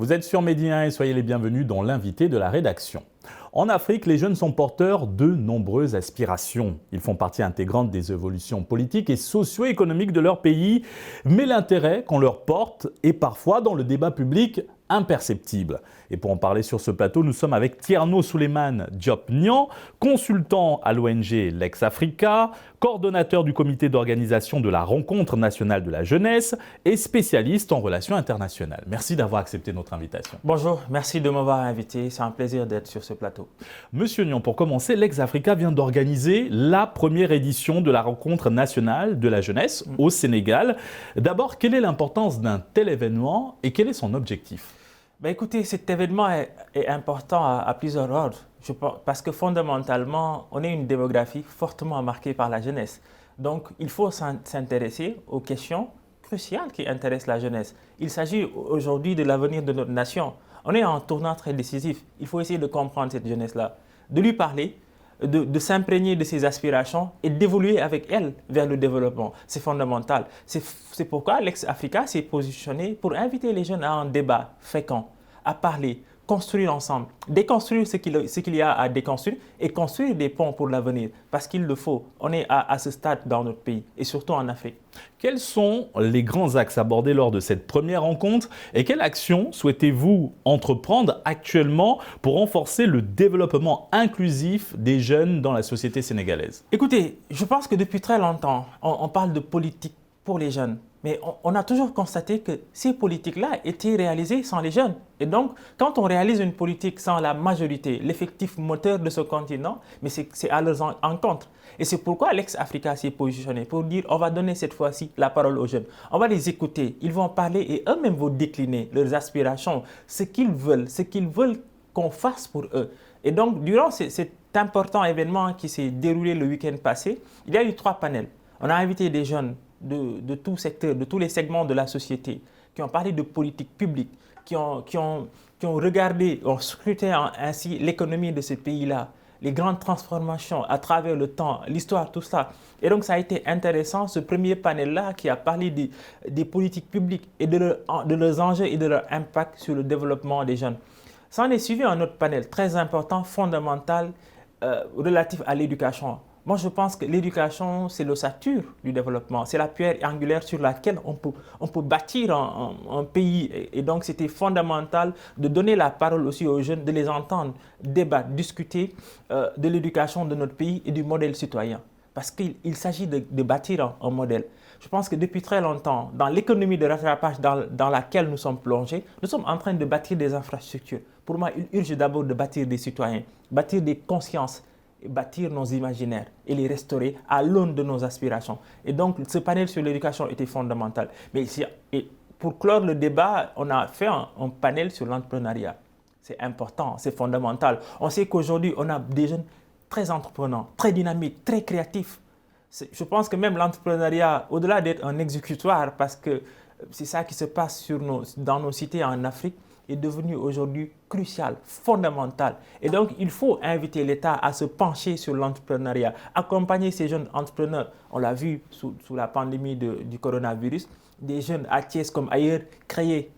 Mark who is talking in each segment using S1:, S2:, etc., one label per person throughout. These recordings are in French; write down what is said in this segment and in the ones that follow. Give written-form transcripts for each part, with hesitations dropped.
S1: Vous êtes sur Medi 1 et soyez les bienvenus dans l'invité de la rédaction. En Afrique, les jeunes sont porteurs de nombreuses aspirations. Ils font partie intégrante des évolutions politiques et socio-économiques de leur pays, mais l'intérêt qu'on leur porte est parfois dans le débat public imperceptible. Et pour en parler sur ce plateau, nous sommes avec Tierno Souleymane Diop-Niang, consultant à l'ONG Lex Africa, coordonnateur du comité d'organisation de la Rencontre nationale de la jeunesse et spécialiste en relations internationales. Merci d'avoir accepté notre invitation.
S2: Bonjour, merci de m'avoir invité. C'est un plaisir d'être sur ce plateau.
S1: Monsieur Niang, pour commencer, Lex Africa vient d'organiser la première édition de la Rencontre nationale de la jeunesse au Sénégal. D'abord, quelle est l'importance d'un tel événement et quel est son objectif ?
S2: Écoutez, cet événement est important à plusieurs ordres, parce que fondamentalement, on est une démographie fortement marquée par la jeunesse. Donc, il faut s'intéresser aux questions cruciales qui intéressent la jeunesse. Il s'agit aujourd'hui de l'avenir de notre nation. On est en un tournant très décisif. Il faut essayer de comprendre cette jeunesse-là, de lui parler, de s'imprégner de ses aspirations et d'évoluer avec elle vers le développement. C'est fondamental. C'est pourquoi Lex Africa s'est positionné pour inviter les jeunes à un débat fécond, à parler, construire ensemble, déconstruire ce qu'il y a à déconstruire et construire des ponts pour l'avenir. Parce qu'il le faut. On est à ce stade dans notre pays et surtout en Afrique.
S1: Quels sont les grands axes abordés lors de cette première rencontre et quelles actions souhaitez-vous entreprendre actuellement pour renforcer le développement inclusif des jeunes dans la société sénégalaise ?
S2: Écoutez, je pense que depuis très longtemps, on parle de politique pour les jeunes. Mais on a toujours constaté que ces politiques-là étaient réalisées sans les jeunes. Et donc, quand on réalise une politique sans la majorité, l'effectif moteur de ce continent, mais c'est à leur encontre. Et c'est pourquoi Lex Africa s'est positionné pour dire on va donner cette fois-ci la parole aux jeunes. On va les écouter, ils vont parler et eux-mêmes vont décliner leurs aspirations, ce qu'ils veulent qu'on fasse pour eux. Et donc, durant cet important événement qui s'est déroulé le week-end passé, il y a eu 3 panels. On a invité des jeunes de tout secteur, de tous les segments de la société, qui ont parlé de politique publique, qui ont regardé, ont scruté ainsi l'économie de ce pays-là, les grandes transformations à travers le temps, l'histoire, tout ça. Et donc, ça a été intéressant, ce premier panel-là qui a parlé des politiques publiques et de leurs enjeux et de leur impact sur le développement des jeunes. Ça en est suivi un autre panel très important, fondamental, relatif à l'éducation. Moi, je pense que l'éducation, c'est l'ossature du développement. C'est la pierre angulaire sur laquelle on peut bâtir un pays. Et donc, c'était fondamental de donner la parole aussi aux jeunes, de les entendre débattre, discuter de l'éducation de notre pays et du modèle citoyen. Parce qu'il s'agit de bâtir un modèle. Je pense que depuis très longtemps, dans l'économie de rattrapage dans laquelle nous sommes plongés, nous sommes en train de bâtir des infrastructures. Pour moi, il urge d'abord de bâtir des citoyens, bâtir des consciences, bâtir nos imaginaires et les restaurer à l'aune de nos aspirations. Et donc, ce panel sur l'éducation était fondamental. Mais pour clore le débat, on a fait un panel sur l'entrepreneuriat. C'est important, c'est fondamental. On sait qu'aujourd'hui, on a des jeunes très entreprenants, très dynamiques, très créatifs. Je pense que même l'entrepreneuriat, au-delà d'être un exécutoire, parce que c'est ça qui se passe dans nos cités en Afrique, est devenu aujourd'hui crucial, fondamental. Et donc, il faut inviter l'État à se pencher sur l'entrepreneuriat, accompagner ces jeunes entrepreneurs. On l'a vu sous la pandémie du coronavirus, des jeunes à Thiès comme ailleurs, créer,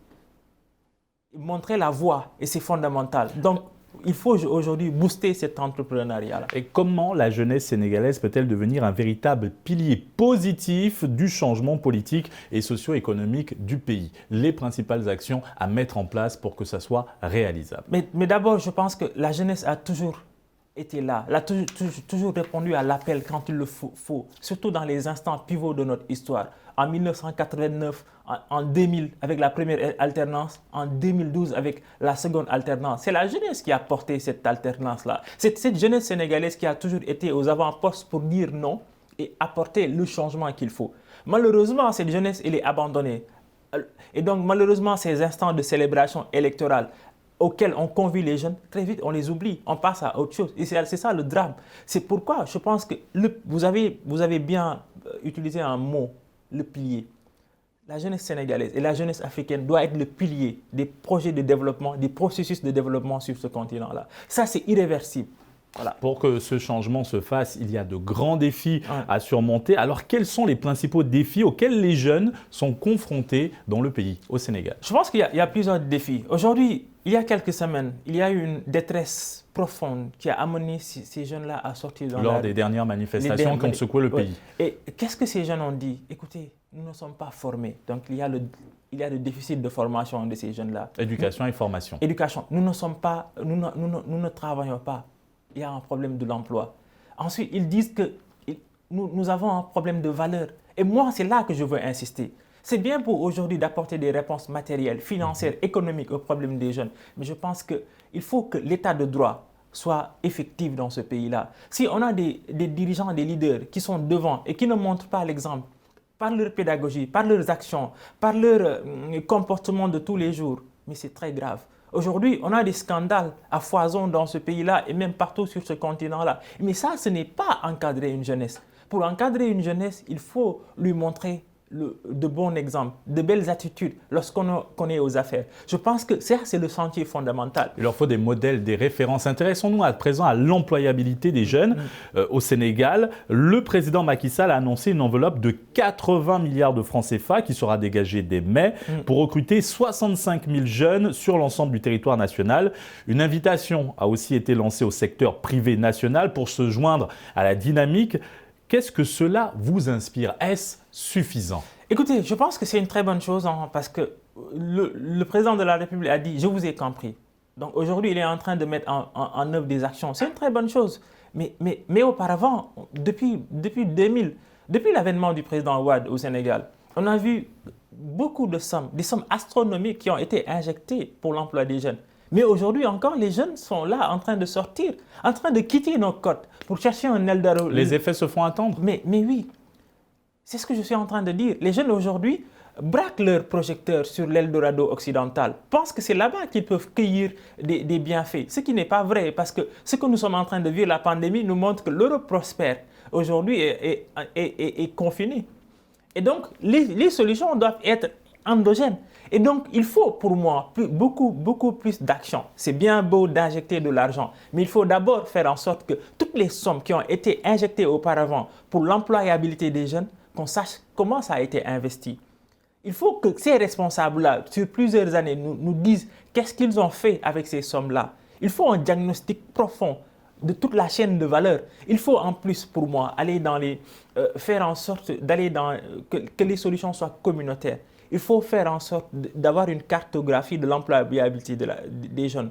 S2: montrer la voie, et c'est fondamental. Donc, il faut aujourd'hui booster cet entrepreneuriat-là.
S1: Et comment la jeunesse sénégalaise peut-elle devenir un véritable pilier positif du changement politique et socio-économique du pays ? Les principales actions à mettre en place pour que ça soit réalisable.
S2: Mais d'abord, je pense que la jeunesse a toujours été là, elle a toujours répondu à l'appel quand il le faut, surtout dans les instants pivots de notre histoire. En 1989, en 2000 avec la première alternance, en 2012 avec la seconde alternance. C'est la jeunesse qui a porté cette alternance-là. C'est cette jeunesse sénégalaise qui a toujours été aux avant-postes pour dire non et apporter le changement qu'il faut. Malheureusement, cette jeunesse, elle est abandonnée. Et donc, malheureusement, ces instants de célébration électorale auxquels on convie les jeunes, très vite, on les oublie, on passe à autre chose. Et c'est ça le drame. C'est pourquoi je pense que vous avez bien utilisé un mot, le pilier. La jeunesse sénégalaise et la jeunesse africaine doit être le pilier des projets de développement, des processus de développement sur ce continent-là. Ça, c'est irréversible. Voilà.
S1: Pour que ce changement se fasse, il y a de grands défis à surmonter. Alors, quels sont les principaux défis auxquels les jeunes sont confrontés dans le pays, au Sénégal?
S2: Je pense qu'il y a plusieurs défis. Aujourd'hui, il y a quelques semaines, il y a eu une détresse profonde qui a amené ces jeunes-là à sortir
S1: lors des dernières manifestations qui ont secoué le pays.
S2: Et qu'est-ce que ces jeunes ont dit? Écoutez, nous ne sommes pas formés. Donc, il y a le déficit de formation de ces jeunes-là.
S1: Éducation et formation.
S2: Éducation. Nous ne travaillons pas. Il y a un problème de l'emploi. Ensuite, ils disent que nous avons un problème de valeur. Et moi, c'est là que je veux insister. C'est bien pour aujourd'hui d'apporter des réponses matérielles, financières, économiques aux problèmes des jeunes. Mais je pense qu'il faut que l'état de droit soit effectif dans ce pays-là. Si on a des dirigeants, des leaders qui sont devant et qui ne montrent pas l'exemple, par leur pédagogie, par leurs actions, par leur comportement de tous les jours, mais c'est très grave. Aujourd'hui, on a des scandales à foison dans ce pays-là et même partout sur ce continent-là. Mais ça, ce n'est pas encadrer une jeunesse. Pour encadrer une jeunesse, il faut lui montrer de bons exemples, de belles attitudes lorsqu'on est aux affaires. Je pense que ça, c'est le chantier fondamental.
S1: Il leur faut des modèles, des références. Intéressons-nous à présent à l'employabilité des jeunes. Au Sénégal, le président Macky Sall a annoncé une enveloppe de 80 milliards de francs CFA qui sera dégagée dès mai pour recruter 65 000 jeunes sur l'ensemble du territoire national. Une invitation a aussi été lancée au secteur privé national pour se joindre à la dynamique. Qu'est-ce que cela vous inspire? Est-ce suffisant?
S2: Écoutez, je pense que c'est une très bonne chose parce que le président de la République a dit « je vous ai compris ». Donc aujourd'hui, il est en train de mettre en œuvre des actions. C'est une très bonne chose. Mais auparavant, depuis 2000, depuis l'avènement du président Wade au Sénégal, on a vu beaucoup de sommes, des sommes astronomiques qui ont été injectées pour l'emploi des jeunes. Mais aujourd'hui encore, les jeunes sont là en train de sortir, en train de quitter nos côtes pour chercher un Eldorado.
S1: Les effets se font attendre.
S2: Mais oui, c'est ce que je suis en train de dire. Les jeunes aujourd'hui braquent leurs projecteurs sur l'Eldorado occidental, pensent que c'est là-bas qu'ils peuvent cueillir des bienfaits. Ce qui n'est pas vrai, parce que ce que nous sommes en train de vivre, la pandémie, nous montre que l'Europe prospère aujourd'hui est confinée. Et donc, les solutions doivent être endogènes. Et donc, il faut pour moi beaucoup plus d'action. C'est bien beau d'injecter de l'argent, mais il faut d'abord faire en sorte que toutes les sommes qui ont été injectées auparavant pour l'employabilité des jeunes, qu'on sache comment ça a été investi. Il faut que ces responsables-là, sur plusieurs années, nous disent qu'est-ce qu'ils ont fait avec ces sommes-là. Il faut un diagnostic profond de toute la chaîne de valeur. Il faut en plus, pour moi, aller faire en sorte que les solutions soient communautaires. Il faut faire en sorte d'avoir une cartographie de l'employabilité des jeunes.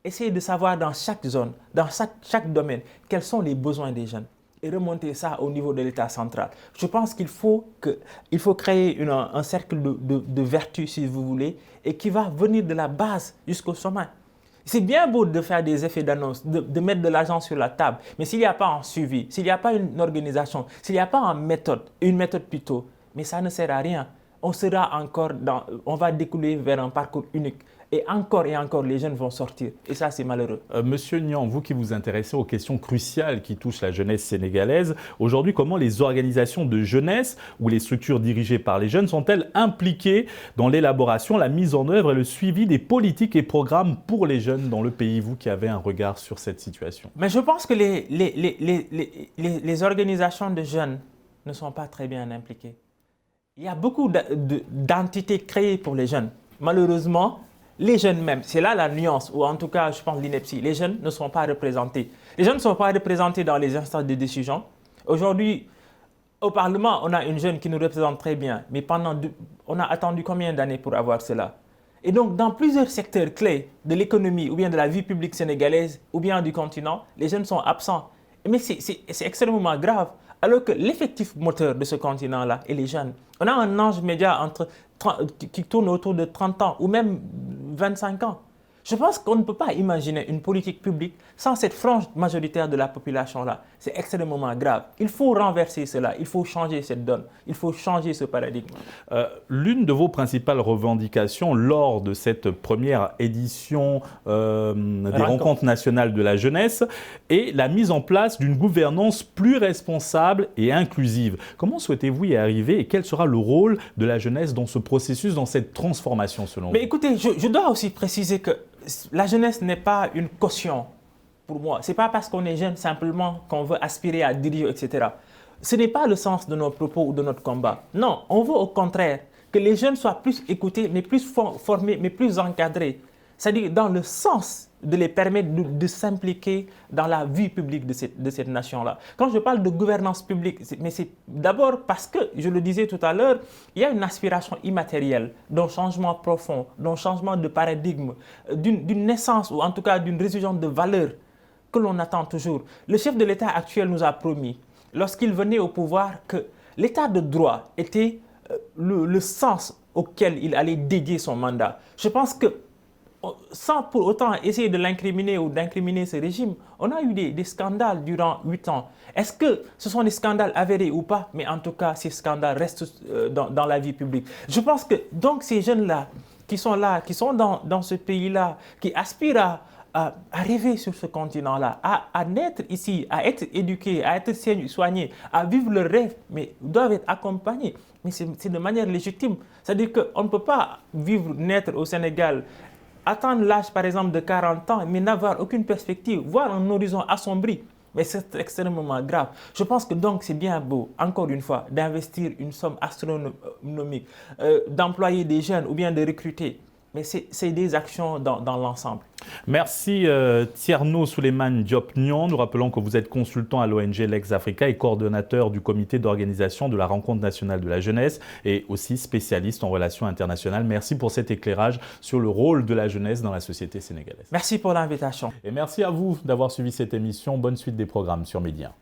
S2: Essayer de savoir dans chaque zone, dans chaque domaine, quels sont les besoins des jeunes et remonter ça au niveau de l'État central. Je pense qu'il faut créer un cercle de vertu, si vous voulez, et qui va venir de la base jusqu'au sommet. C'est bien beau de faire des effets d'annonce, de mettre de l'argent sur la table, mais s'il n'y a pas un suivi, s'il n'y a pas une organisation, s'il n'y a pas une méthode plutôt, mais ça ne sert à rien. On va découler vers un parcours unique. Et encore, les jeunes vont sortir. Et ça, c'est malheureux.
S1: Monsieur Niang, vous qui vous intéressez aux questions cruciales qui touchent la jeunesse sénégalaise, aujourd'hui, comment les organisations de jeunesse ou les structures dirigées par les jeunes sont-elles impliquées dans l'élaboration, la mise en œuvre et le suivi des politiques et programmes pour les jeunes dans le pays, vous qui avez un regard sur cette situation?
S2: Mais je pense que les organisations de jeunes ne sont pas très bien impliquées. Il y a beaucoup d'entités créées pour les jeunes. Malheureusement, les jeunes même, c'est là la nuance, ou en tout cas, je pense l'INEPSI, les jeunes ne sont pas représentés. Les jeunes ne sont pas représentés dans les instances de décision. Aujourd'hui, au Parlement, on a une jeune qui nous représente très bien, mais on a attendu combien d'années pour avoir cela? Et donc, dans plusieurs secteurs clés de l'économie, ou bien de la vie publique sénégalaise, ou bien du continent, les jeunes sont absents. Mais c'est extrêmement grave. Alors que l'effectif moteur de ce continent-là est les jeunes. On a un âge média qui tourne autour de 30 ans ou même 25 ans. Je pense qu'on ne peut pas imaginer une politique publique sans cette frange majoritaire de la population-là. C'est extrêmement grave. Il faut renverser cela, il faut changer cette donne, il faut changer ce paradigme.
S1: L'une de vos principales revendications lors de cette première édition des Rencontres nationales de la jeunesse est la mise en place d'une gouvernance plus responsable et inclusive. Comment souhaitez-vous y arriver et quel sera le rôle de la jeunesse dans ce processus, dans cette transformation selon vous?
S2: Mais écoutez, je dois aussi préciser que la jeunesse n'est pas une caution pour moi. Ce n'est pas parce qu'on est jeune simplement qu'on veut aspirer à diriger, etc. Ce n'est pas le sens de nos propos ou de notre combat. Non, on veut au contraire que les jeunes soient plus écoutés, mais plus formés, mais plus encadrés. C'est-à-dire dans le sens de les permettre de s'impliquer dans la vie publique de cette nation-là. Quand je parle de gouvernance publique, mais c'est d'abord parce que, je le disais tout à l'heure, il y a une aspiration immatérielle d'un changement profond, d'un changement de paradigme, d'une naissance ou en tout cas d'une résurgence de valeurs que l'on attend toujours. Le chef de l'État actuel nous a promis, lorsqu'il venait au pouvoir, que l'État de droit était le sens auquel il allait dédier son mandat. Je pense que sans pour autant essayer de l'incriminer ou d'incriminer ce régime, on a eu des scandales durant 8 ans. Est-ce que ce sont des scandales avérés ou pas? Mais en tout cas, ces scandales restent dans la vie publique. Je pense que donc ces jeunes-là, qui sont dans ce pays-là, qui aspirent à rêver sur ce continent-là, à naître ici, à être éduqués, à être soignés, à vivre leur rêve, mais doivent être accompagnés. Mais c'est de manière légitime. C'est-à-dire qu'on ne peut pas naître au Sénégal, attendre l'âge, par exemple, de 40 ans, mais n'avoir aucune perspective, voir un horizon assombri. Mais c'est extrêmement grave. Je pense que donc c'est bien beau, encore une fois, d'investir une somme astronomique, d'employer des jeunes ou bien de recruter. Mais c'est des actions dans l'ensemble.
S1: Merci Thierno Souleymane Diop-Nion. Nous rappelons que vous êtes consultant à l'ONG Lex Africa et coordonnateur du comité d'organisation de la Rencontre nationale de la jeunesse et aussi spécialiste en relations internationales. Merci pour cet éclairage sur le rôle de la jeunesse dans la société sénégalaise.
S2: Merci pour l'invitation.
S1: Et merci à vous d'avoir suivi cette émission. Bonne suite des programmes sur Média.